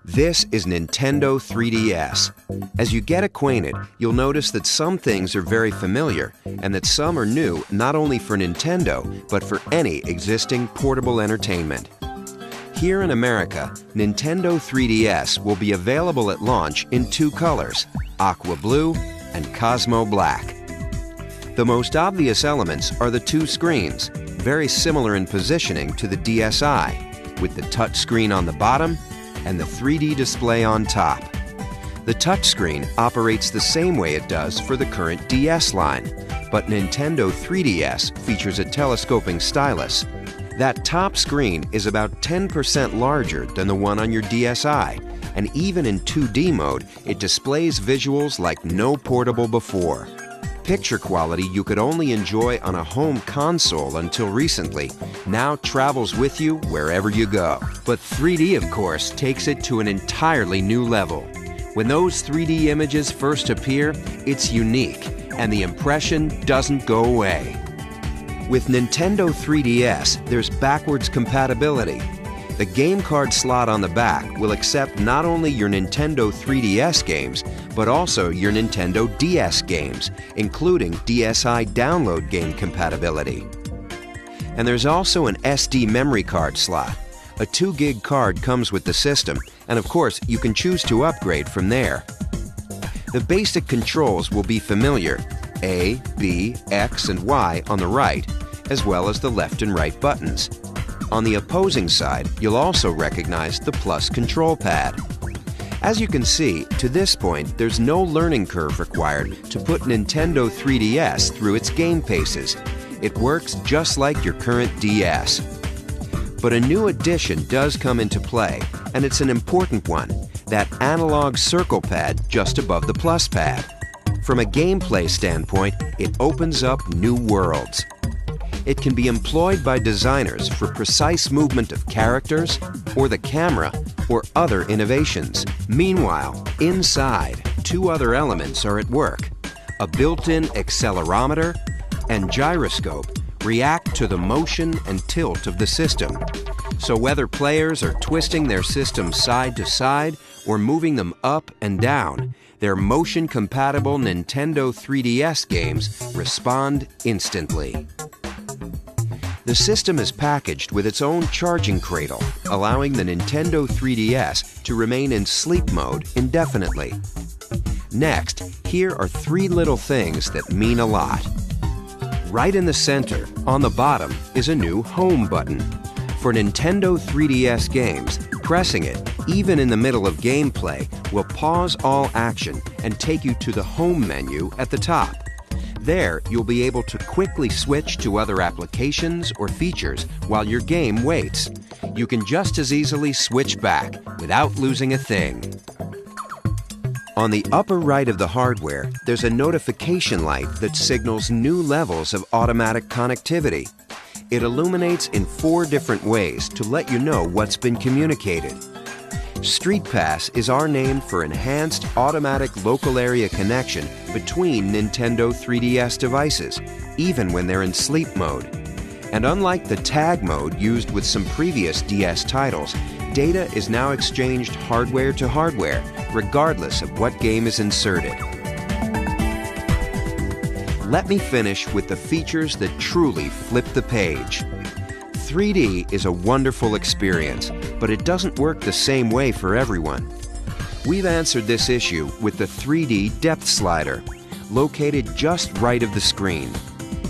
This is Nintendo 3DS. As you get acquainted, you'll notice that some things are very familiar and that some are new not only for Nintendo, but for any existing portable entertainment. Here in America, Nintendo 3DS will be available at launch in two colors, Aqua Blue and Cosmo Black. The most obvious elements are the two screens, very similar in positioning to the DSi, with the touchscreen on the bottom and the 3D display on top. The touchscreen operates the same way it does for the current DS line, but Nintendo 3DS features a telescoping stylus. That top screen is about 10% larger than the one on your DSi, and even in 2D mode, it displays visuals like no portable before. Picture quality you could only enjoy on a home console until recently now travels with you wherever you go. But 3D, of course, takes it to an entirely new level. When those 3D images first appear, it's unique, and the impression doesn't go away. With Nintendo 3DS, there's backwards compatibility. The game card slot on the back will accept not only your Nintendo 3DS games, but also your Nintendo DS games, including DSi download game compatibility. And there's also an SD memory card slot. A 2 gig card comes with the system, and of course, you can choose to upgrade from there. The basic controls will be familiar: A, B, X, and Y on the right, as well as the left and right buttons. On the opposing side, you'll also recognize the plus control pad. As you can see, to this point, there's no learning curve required to put Nintendo 3DS through its game paces. It works just like your current DS. But a new addition does come into play, and it's an important one: that analog circle pad just above the plus pad. From a gameplay standpoint, it opens up new worlds. It can be employed by designers for precise movement of characters, or the camera, or other innovations. Meanwhile, inside, two other elements are at work. A built-in accelerometer and gyroscope react to the motion and tilt of the system. So whether players are twisting their system side to side or moving them up and down, their motion-compatible Nintendo 3DS games respond instantly. The system is packaged with its own charging cradle, allowing the Nintendo 3DS to remain in sleep mode indefinitely. Next, here are three little things that mean a lot. Right in the center, on the bottom, is a new Home button. For Nintendo 3DS games, pressing it, even in the middle of gameplay, will pause all action and take you to the Home menu at the top. There, you'll be able to quickly switch to other applications or features while your game waits. You can just as easily switch back without losing a thing. On the upper right of the hardware, there's a notification light that signals new levels of automatic connectivity. It illuminates in 4 different ways to let you know what's been communicated. Street Pass is our name for enhanced automatic local area connection between Nintendo 3DS devices, even when they're in sleep mode. And unlike the tag mode used with some previous DS titles, data is now exchanged hardware to hardware, regardless of what game is inserted. Let me finish with the features that truly flip the page. 3D is a wonderful experience, but it doesn't work the same way for everyone. We've answered this issue with the 3D depth slider, located just right of the screen.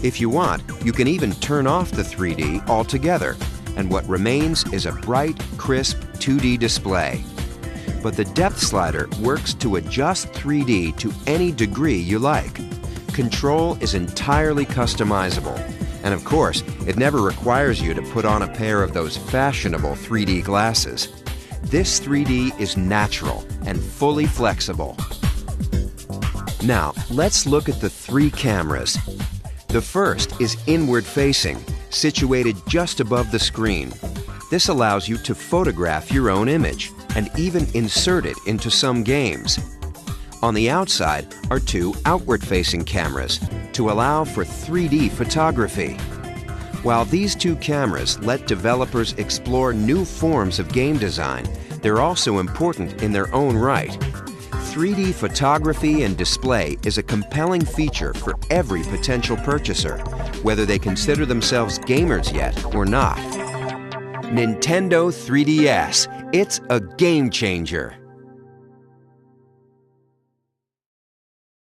If you want, you can even turn off the 3D altogether, and what remains is a bright, crisp 2D display. But the depth slider works to adjust 3D to any degree you like. Control is entirely customizable. And of course, it never requires you to put on a pair of those fashionable 3D glasses. This 3D is natural and fully flexible. Now, let's look at the 3 cameras. The first is inward-facing, situated just above the screen. This allows you to photograph your own image and even insert it into some games. On the outside are 2 outward-facing cameras to allow for 3D photography. While these 2 cameras let developers explore new forms of game design, they're also important in their own right. 3D photography and display is a compelling feature for every potential purchaser, whether they consider themselves gamers yet or not. Nintendo 3DS, it's a game changer.